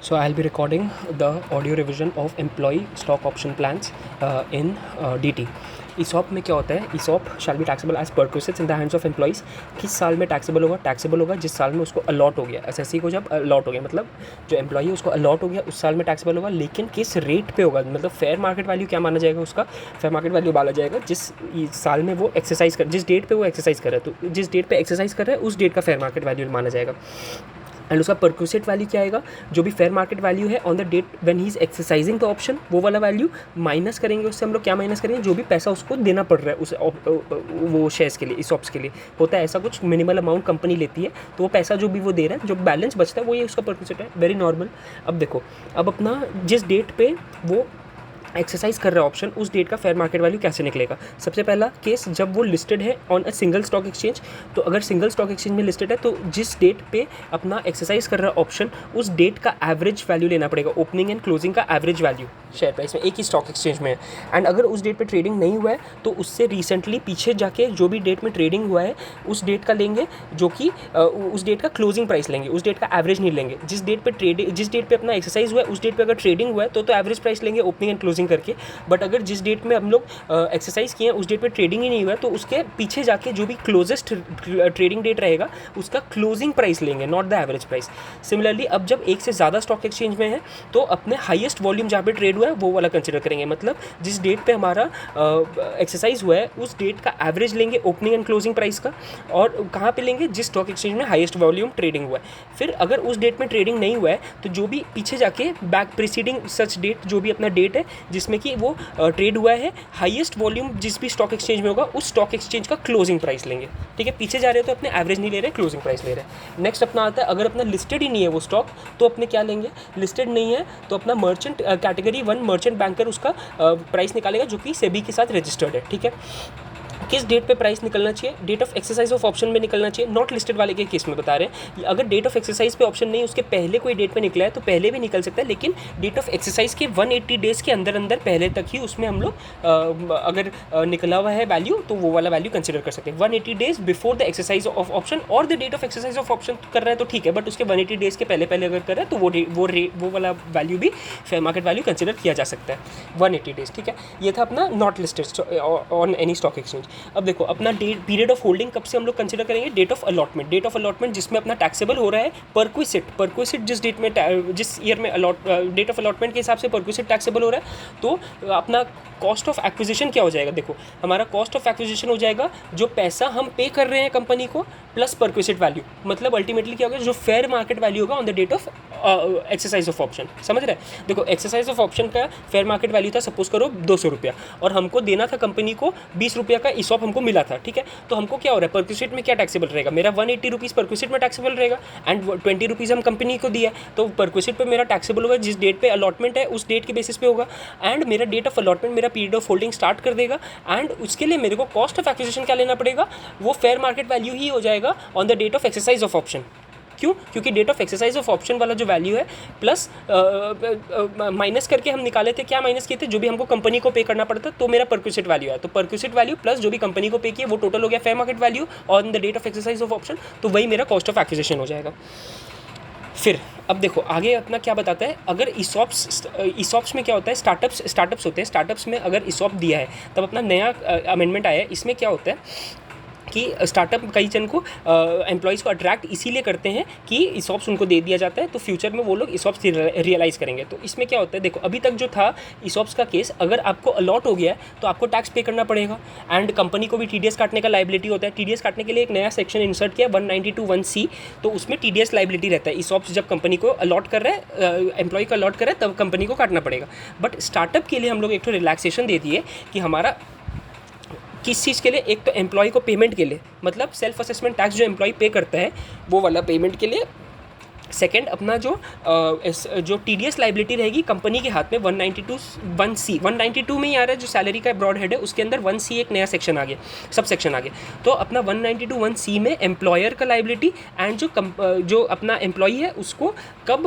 So I'll be recording the audio revision of employee stock option plans in DT. ESOP में क्या होता है? ESOP shall be taxable as perquisites in the hands of employees. किस साल में taxable होगा जिस साल में उसको अलॉट हो गया। एसएससी को जब अलॉट हो गया मतलब जो एम्प्लॉई है उसको अलॉट हो गया उस साल में टैक्सेबल होगा, लेकिन किस रेट पे होगा, मतलब फेयर मार्केट वैल्यू क्या माना जाएगा, उसका फेयर मार्केट वैल्यू माना जाएगा जिस साल में वो एक्सरसाइज कर, जिस डेट पे वो एक्सरसाइज कर रहा है, तो जिस डेट पे एक्सरसाइज कर रहा है उस डेट का फेयर मार्केट वैल्यू माना जाएगा। एंड उसका परक्यूसेट वैल्यू क्या आएगा, जो भी फेयर मार्केट वैल्यू है on the date when he is exercising the option, वो वाला वैल्यू माइनस करेंगे। उससे हम लोग क्या माइनस करेंगे, जो भी पैसा उसको देना पड़ रहा है उस वो शेयर्स के लिए, इस ऑप्स के लिए होता है ऐसा कुछ मिनिमल अमाउंट कंपनी लेती है, तो वो पैसा जो भी वो दे रहा है, जो बैलेंस बचता है वो ये उसका परक्यूसेट है। Very normal. अब देखो, अब अपना जिस डेट पे वो एक्सरसाइज कर रहा है ऑप्शन, उस डेट का फेयर मार्केट वैल्यू कैसे निकलेगा। सबसे पहला केस, जब वो लिस्टेड है on a single stock exchange, तो अगर सिंगल स्टॉक एक्सचेंज में लिस्टेड है तो जिस डेट पे अपना एक्सरसाइज कर रहा है ऑप्शन, उस डेट का एवरेज वैल्यू लेना पड़ेगा, ओपनिंग एंड क्लोजिंग का एवरेज वैल्यू शेयर प्राइस में, एक ही स्टॉक एक्सचेंज में है। एंड अगर उस डेट पे ट्रेडिंग नहीं हुआ है तो उससे रिसेंटली पीछे जाके जो भी डेट में ट्रेडिंग हुआ है उस डेट का लेंगे, जो कि उस डेट का क्लोजिंग प्राइस लेंगे, उस डेट का एवरेज नहीं लेंगे। जिस डेट पे अपना एक्सरसाइज हुआ है उस डेट पे अगर ट्रेडिंग हुआ है तो एवरेज प्राइस लेंगे ओपनिंग एंड क्लोजिंग करके। बट अगर जिस डेट में हम लोग एक्सरसाइज किए हैं उस डेट पे ट्रेडिंग ही नहीं हुआ है तो उसके पीछे जाके जो भी क्लोजेस्ट ट्रेडिंग डेट रहेगा उसका क्लोजिंग प्राइस लेंगे, not the average price. Similarly अब जब एक से ज़्यादा स्टॉक एक्सचेंज में है तो अपने हाईएस्ट वॉल्यूम जहाँ पे ट्रेड हुआ है वो वाला कंसिडर करेंगे, मतलब जिस डेट पे हमारा एक्सरसाइज हुआ है उस डेट का एवरेज लेंगे ओपनिंग एंड क्लोजिंग प्राइस का, और कहाँ पे लेंगे, जिस स्टॉक एक्सचेंज में हाईएस्ट वॉल्यूम ट्रेडिंग हुआ है। फिर अगर उस डेट में ट्रेडिंग नहीं हुआ है तो जो भी पीछे जाके बैक प्रीसीडिंग सच डेट, जो भी अपना डेट है जिसमें कि वो ट्रेड हुआ है, हाईएस्ट वॉल्यूम जिस भी स्टॉक एक्सचेंज में होगा उस स्टॉक एक्सचेंज का क्लोजिंग प्राइस लेंगे। ठीक है, पीछे जा रहे हो तो अपने एवरेज नहीं ले रहे, क्लोजिंग प्राइस ले रहे हैं। नेक्स्ट अपना आता है, अगर अपना लिस्टेड ही नहीं है वो स्टॉक तो अपने क्या लेंगे, लिस्टेड नहीं है तो अपना मर्चेंट कैटेगरी 1 मर्चेंट बैंकर उसका प्राइस निकालेगा जो कि सेबी के साथ रजिस्टर्ड है। ठीक है, किस डेट पे प्राइस निकलना चाहिए, date of exercise of option में निकलना चाहिए, नॉट लिस्टेड वाले के केस में बता रहे हैं। अगर डेट ऑफ एक्सरसाइज पे ऑप्शन नहीं, उसके पहले कोई डेट पे निकला है तो पहले भी निकल सकता है, लेकिन डेट ऑफ एक्सरसाइज के 180 डेज़ के अंदर अंदर पहले तक ही उसमें हम लोग अगर निकला हुआ है वैल्यू तो वो वाला वैल्यू कंसिडर कर सकते हैं। 180 days before the exercise of option और the date of exercise of option कर रहा है तो ठीक है, बट उसके 180 डेज़ के पहले पहले अगर कर रहा है तो वो वाला वैल्यू भी फेयर मार्केट वैल्यू कंसिडर किया जा सकता है, 180 डेज़। ठीक है, ये था अपना not listed on any stock exchange. अब देखो अपना पीरियड ऑफ होल्डिंग कब से हम लोग कंसिडर करेंगे, date of allotment, date of allotment जिसमें अपना टैक्सेबल हो रहा है परक्विसिट जिस डेट में जिस ईयर में डेट ऑफ अलॉटमेंट के हिसाब से परक्विसिट टैक्सेबल हो रहा है, तो अपना कॉस्ट ऑफ एक्विजिशन क्या हो जाएगा, देखो हमारा कॉस्ट ऑफ एक्विजिशन हो जाएगा जो पैसा हम पे कर रहे हैं कंपनी को प्लस परक्विसिट वैल्यू, मतलब अल्टीमेटली क्या होगा, जो फेयर मार्केट वैल्यू होगा on the date of exercise of option. समझ रहे हैं, देखो एक्सरसाइज ऑफ ऑप्शन का फेयर मार्केट वैल्यू था सपोज करो 200 रुपया और हमको देना था कंपनी को 20 रुपया का ईसॉप हमको मिला था। ठीक है, तो हमको क्या हो रहा है, परक्विसिट में क्या टैक्सेबल रहेगा, मेरा 180 रुपीज़ परक्विसिट में टैक्सेबल रहेगा एंड 20 रुपीज़ हम कंपनी को दिया है, तो परक्विसिट पे मेरा टैक्सेबल होगा जिस डेट पे अलॉटमेंट है उस डेट के बेसिस पे होगा, एंड मेरा डेट ऑफ अलॉटमेंट मेरा पीरियड ऑफ होल्डिंग स्टार्ट कर देगा, एंड उसके लिए मेरे को कॉस्ट ऑफ एक्विजिशन क्या लेना पड़ेगा, वो फेयर मार्केट वैल्यू ही हो जाएगा on the date of exercise of option. क्यों, क्योंकि date of exercise of option वाला जो वैल्यू है प्लस माइनस करके हम निकाले थे, क्या माइनस किए थे, जो भी हमको कंपनी को पे करना पड़ता तो मेरा परक्विसिट वैल्यू है, तो परक्विसिट वैल्यू प्लस जो भी कंपनी को पे किया वो टोटल हो गया fair market value on the date of exercise of option, तो वही मेरा कॉस्ट ऑफ एक्विजिशन हो जाएगा। फिर अब देखो आगे अपना क्या बताता है, अगर ईसॉप्स में क्या होता है, स्टार्टअप्स होते हैं, स्टार्टअप्स में अगर ईसॉप दिया है तब अपना नया अमेंडमेंट आया है, इसमें क्या होता है कि स्टार्टअप कई जन को एम्प्लॉयज़ को अट्रैक्ट इसीलिए करते हैं कि ईसॉप्स उनको दे दिया जाता है तो फ्यूचर में वो लोग ईसॉप्स रियलाइज़ करेंगे। तो इसमें क्या होता है, देखो अभी तक जो था ईसॉप्स का केस, अगर आपको अलॉट हो गया है तो आपको टैक्स पे करना पड़ेगा एंड कंपनी को भी टीडीएस काटने का लाइबिलिटी होता है। टीडीएस काटने के लिए एक नया सेक्शन इंसर्ट किया 192(1)(c), तो उसमें टीडीएस लाइबिलिटी रहता है। ईसॉप्स जब कंपनी को अलॉट कर रहा है, एम्प्लॉय को अलॉट कर रहा है तब कंपनी को काटना पड़ेगा। बट स्टार्टअप के लिए हम लोग एक तो रिलैक्सेशन दे दिए कि हमारा किस चीज़ के लिए, एक तो एम्प्लॉय को पेमेंट के लिए, मतलब सेल्फ असेसमेंट टैक्स जो एम्प्लॉय पे करता है वो वाला पेमेंट के लिए, सेकेंड अपना जो टीडीएस लाइबिलिटी रहेगी कंपनी के हाथ में 192(1)(c), 192 में ही आ रहा है जो सैलरी का ब्रॉड हेड है, उसके अंदर 1C एक नया सेक्शन आ गया, सब सेक्शन आ गया, तो अपना 192(1)(c) में एम्प्लॉयर का लाइबिलिटी एंड जो अपना एम्प्लॉई है उसको कब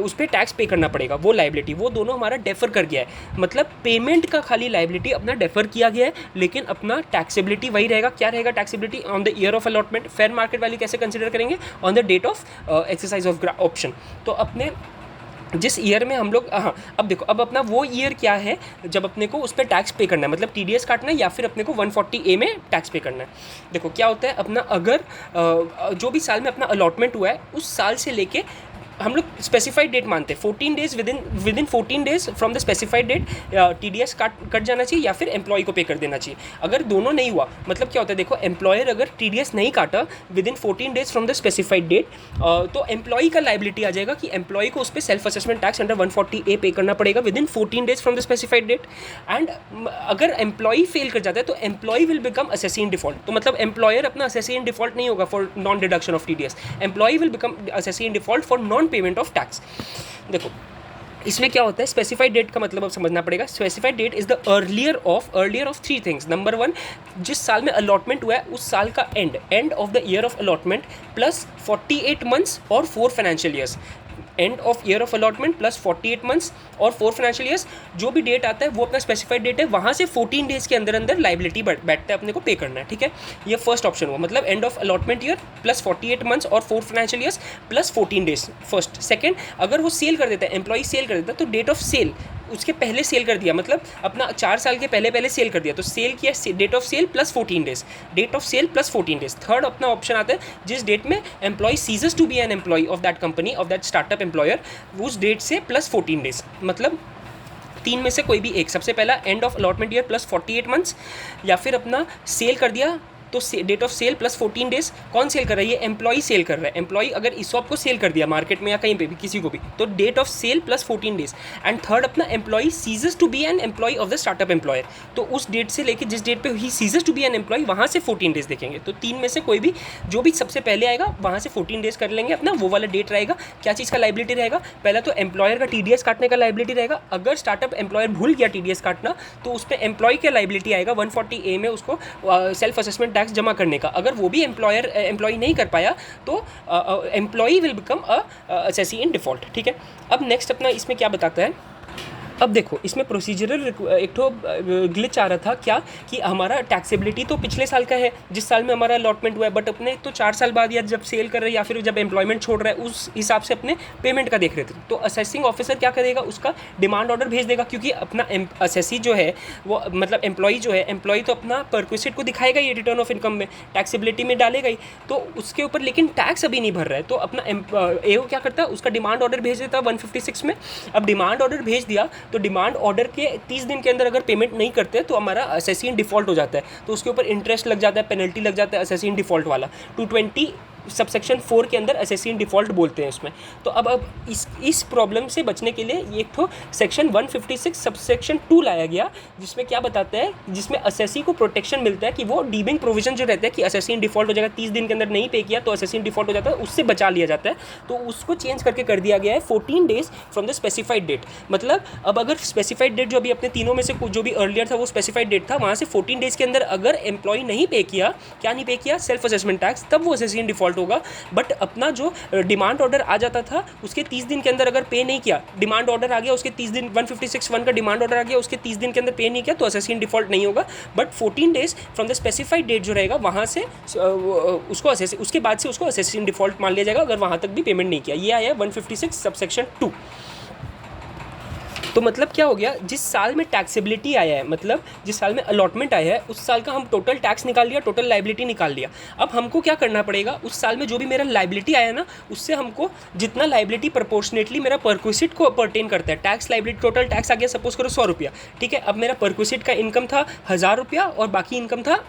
उस पर टैक्स पे करना पड़ेगा वो लाइबिलिटी, वो दोनों हमारा डेफर कर गया है। मतलब पेमेंट का खाली लाइबिलिटी अपना डेफर किया गया है, लेकिन अपना टैक्सेबिलिटी वही रहेगा। क्या रहेगा taxability, on the year of allotment. Fair market value कैसे कंसिडर करेंगे, on the date of exercise of option. तो अपने जिस ईयर में हम लोग, हाँ अब देखो, अब अपना वो ईयर क्या है जब अपने को उस पर टैक्स पे करना है, मतलब TDS काटना है या फिर अपने को 140A में टैक्स पे करना है। देखो क्या होता है, अपना अगर जो भी साल में अपना अलॉटमेंट हुआ है उस साल से लेके हम लोग स्पेसिफाइड डेट मानते हैं 14 days, within 14 days from the specified date TDS cut जाना चाहिए या फिर एम्प्लॉय को पे कर देना चाहिए। अगर दोनों नहीं हुआ, मतलब क्या होता है, देखो एम्प्लॉयर अगर TDS नहीं काटा within 14 days from the specified date, तो एम्प्लॉय का लाइबिलिटी आ जाएगा कि एम्प्लॉय को उस पर self assessment tax under 140A pay करना पड़ेगा within 14 days from the specified date. And अगर एम्प्लॉय फेल कर जाता है तो employee will become assessee in default. तो मतलब एम्प्लॉयर अपना असेसी इन डिफॉल्ट नहीं होगा for non deduction of TDS, employee will become assessee in default for non payment of tax. देखो इसमें क्या होता है, स्पेसिफाइड डेट का मतलब अब समझना पड़ेगा। Specified date is the earlier of 3 things. Number 1, जिस साल में अलॉटमेंट हुआ है उस साल का end of the year of allotment plus 48 months और 4 financial years. End of year of allotment plus 48 months और 4 फाइनेंशियल ईयर्स, जो भी डेट आता है वो अपना स्पेसिफाइड डेट है, वहाँ से 14 डेज के अंदर अंदर लाइबिलिटी बैठता है, अपने को पे करना है। ठीक है, ये फर्स्ट ऑप्शन हुआ, मतलब and of allotment year plus 48 months और 4 financial years plus 14 days, first. Second, अगर वो सेल कर देता है, एम्प्लॉय सेल कर देता है, तो डेट ऑफ सेल उसके पहले सेल कर दिया, मतलब अपना 4 साल के पहले सेल कर दिया, तो सेल किया, date of sale plus 14 days, date of sale plus 14 days. Third अपना ऑप्शन आता है जिस डेट में employee ceases to be an employee of that company, of that startup employer, उस डेट से प्लस 14 डेज, मतलब 3 में से कोई भी एक। सबसे पहला end of allotment year plus 48 months, या फिर अपना सेल कर दिया तो date of sale plus 14 days. कौन सेल कर रहा है, ये एम्प्लॉय सेल कर रहा है। एम्प्लॉय अगर ईसॉप को सेल कर दिया मार्केट में या कहीं पे भी किसी को भी, तो date of sale plus 14 days. And third अपना employee ceases to be an employee of the startup employer, तो उस डेट से लेके जिस डेट पे ही ceases to be an employee, वहाँ से 14 डेज देखेंगे। तो 3 में से कोई भी, जो भी सबसे पहले आएगा वहाँ से 14 डेज कर लेंगे अपना, वो वाला डेट रहेगा। क्या चीज़ का लाइबिलिटी रहेगा, पहला तो एम्प्लॉयर का TDS काटने का लाइबिलिटी रहेगा। अगर स्टार्टअप एम्प्लॉयर भूल गया TDS काटना, तो उस पर एम्प्लॉय का लाइबिलिटी आएगा 140A में, उसको सेल्फ असेसमेंट टैक्स जमा करने का। अगर वो भी एम्प्लॉय नहीं कर पाया तो employee will become assessee in default. ठीक है, अब नेक्स्ट अपना इसमें क्या बताता है, अब देखो इसमें प्रोसीजरल एक तो ग्लिच आ रहा था क्या, कि हमारा टैक्सेबिलिटी तो पिछले साल का है जिस साल में हमारा अलॉटमेंट हुआ है, बट अपने तो 4 साल बाद या जब सेल कर रहे हैं या फिर जब एम्प्लॉयमेंट छोड़ रहा है उस हिसाब से अपने पेमेंट का देख रहे थे। तो असेसिंग ऑफिसर क्या करेगा, उसका डिमांड ऑर्डर भेज देगा, क्योंकि अपना असेसी जो है वो मतलब एम्प्लॉय जो है, एम्प्लॉय तो अपना परक्विसिट को दिखाएगा ही रिटर्न ऑफ इनकम में, टैक्सेबिलिटी में डालेगा ही, तो उसके ऊपर लेकिन टैक्स अभी नहीं भर रहा है। तो अपना एओ क्या करता है, उसका डिमांड ऑर्डर भेज देता है 156 में। अब डिमांड ऑर्डर भेज दिया तो डिमांड ऑर्डर के 30 दिन के अंदर अगर पेमेंट नहीं करते तो हमारा असेसी इन डिफॉल्ट हो जाता है, तो उसके ऊपर इंटरेस्ट लग जाता है, पेनल्टी लग जाता है, असेसी इन डिफॉल्ट वाला 220 सबसेक्शन 4 के अंदर असेसी इन डिफॉल्ट बोलते हैं इसमें। तो अब इस प्रॉब्लम से बचने के लिए एक तो सेक्शन 156 सबसेक्शन 2 लाया गया, जिसमें क्या बताता है, जिसमें असेसी को प्रोटेक्शन मिलता है कि वो डीबिंग प्रोविजन जो रहता है कि असेसी इन डिफॉल्ट हो जाएगा, 30 दिन के अंदर नहीं पे किया तो असेसी इन डिफॉल्ट हो जाता है, उससे बचा लिया जाता है। तो उसको चेंज करके कर दिया गया है 14 days from the specified date. मतलब अब अगर स्पेसिफाइड डेट जो अभी अपने तीनों में से जो भी अर्लियर था वो स्पेसिफाइड डेट था, वहाँ से 14 डेज के अंदर अगर एम्प्लॉय नहीं पे किया, क्या नहीं पे किया, सेल्फ असेसमेंट टैक्स, तब वो असेसी इन डिफॉल्ट होगा। बट अपना जो डिमांड ऑर्डर आ जाता था उसके 30 दिन के अंदर अगर पे नहीं किया, डिमांड ऑर्डर आ गया उसके 30 दिन, 156(1) का डिमांड ऑर्डर आ गया, उसके 30 दिन के अंदर पे नहीं किया तो असेसी इन डिफॉल्ट नहीं होगा। But 14 days from the specified date जो रहेगा वहाँ से उसको उसके बाद से उसको असेसी इन डिफॉल्ट मान लिया जाएगा अगर वहाँ तक भी पेमेंट नहीं किया। ये आया 156 सबसेक्शन 2। तो मतलब क्या हो गया, जिस साल में टैक्सेबिलिटी आया है, मतलब जिस साल में अलॉटमेंट आया है उस साल का हम टोटल टैक्स निकाल लिया, टोटल लाइबिलिटी निकाल लिया। अब हमको क्या करना पड़ेगा, उस साल में जो भी मेरा लाइबिलिटी आया ना, उससे हमको जितना लाइबिलिटी प्रोपोर्शनेटली मेरा परक्विसिट को परटेन करता है, टैक्स लाइबिलिटी, टोटल टैक्स आ गया सपोज करो 100 रुपया, ठीक है। अब मेरा परक्विसिट का इनकम था 1000 रुपया और बाकी इनकम था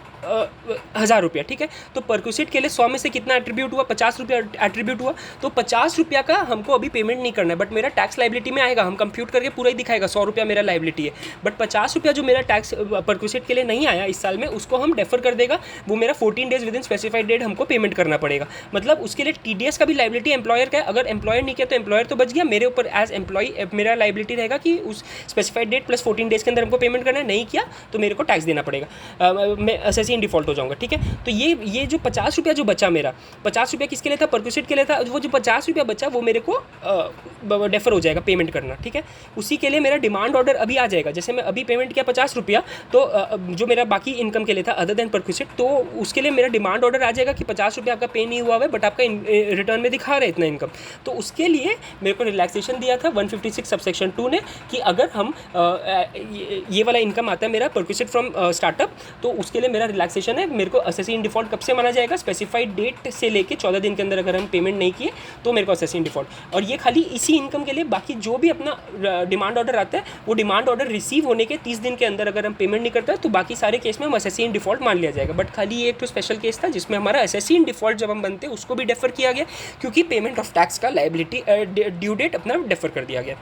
1000 रुपया, ठीक है। तो परक्विसिट के लिए 100 में से कितना एट्रीब्यूट हुआ, 50 रुपया एट्रीब्यूट हुआ, तो 50 रुपया का हमको अभी पेमेंट नहीं करना है, बट मेरा टैक्स लाइबिलिटी में आएगा, हम कंप्यूट करके पूरा ही दिखाएगा 100 रुपया मेरा लाइबिलिटी है, बट 50 रुपया जो मेरा टैक्स परक्विसिट के लिए नहीं आया इस साल में, उसको हम डेफर कर देगा, वो मेरा 14 days within specified date हमको पेमेंट करना पड़ेगा। मतलब उसके लिए TDS का भी लाइबिलिटी एम्प्लॉयर का है, अगर एम्प्लॉयर नहीं किया तो एम्प्लॉयर तो बच गया, मेरे ऊपर एज एम्प्लॉय मेरा लाइबिलिटी रहेगा कि उस स्पेसिफाइड डेट प्लस 14 डेज के अंदर हमको पेमेंट करना है, नहीं किया तो मेरे को टैक्स देना पड़ेगा, मैं असेसी एसएससी इन डिफ़ॉल्ट हो जाऊँगा, ठीक है। तो ये जो 50 रुपया जो बचा मेरा, 50 रुपया किसके लिए था, परक्विसिट के लिए था। वो जो 50 रुपया बचा वो मेरे को डेफर हो जाएगा पेमेंट करना, ठीक है। उसी के लिए मेरा डिमांड ऑर्डर अभी आ जाएगा। जैसे मैं अभी पेमेंट किया 50 रुपया, तो जो मेरा बाकी इनकम के लिए था अदर देन परक्विसिट, तो उसके लिए मेरा डिमांड ऑर्डर आ जाएगा कि 50 रुपया आपका पे नहीं हुआ है, बट आपका रिटर्न में दिखा रहा है इतना इनकम। तो उसके लिए मेरे को रिलैक्सेशन दिया था 156 सबसेक्शन 2 ने कि अगर हम ये वाला इनकम आता है मेरा परक्विसिट फ्रॉम स्टार्टअप, तो उसके लिए मेरा रिलैक्सेशन है। मेरे को एसएससी इन डिफ़ॉल्ट कब से माना जाएगा, स्पेसिफाइड डेट से लेके 14 दिन के अंदर अगर हम पेमेंट नहीं किए तो मेरे को एसएससी इन डिफ़ॉल्ट। और ये खाली इसी इनकम के लिए, बाकी जो भी अपना डिमांड ऑर्डर आता है वो डिमांड ऑर्डर रिसीव होने के 30 दिन के अंदर अगर हम पेमेंट नहीं करते तो बाकी सारे केस में हम एसएससी इन डिफ़ॉल्ट मान लिया जाएगा। बट खाली ये एक तो स्पेशल केस था जिसमें हमारा एसएससी इन डिफ़ॉल्ट जब हम बनते उसको भी डेफर किया गया, क्योंकि पेमेंट ऑफ टैक्स का लायबिलिटी ड्यू डेट अपना डेफर कर दिया गया।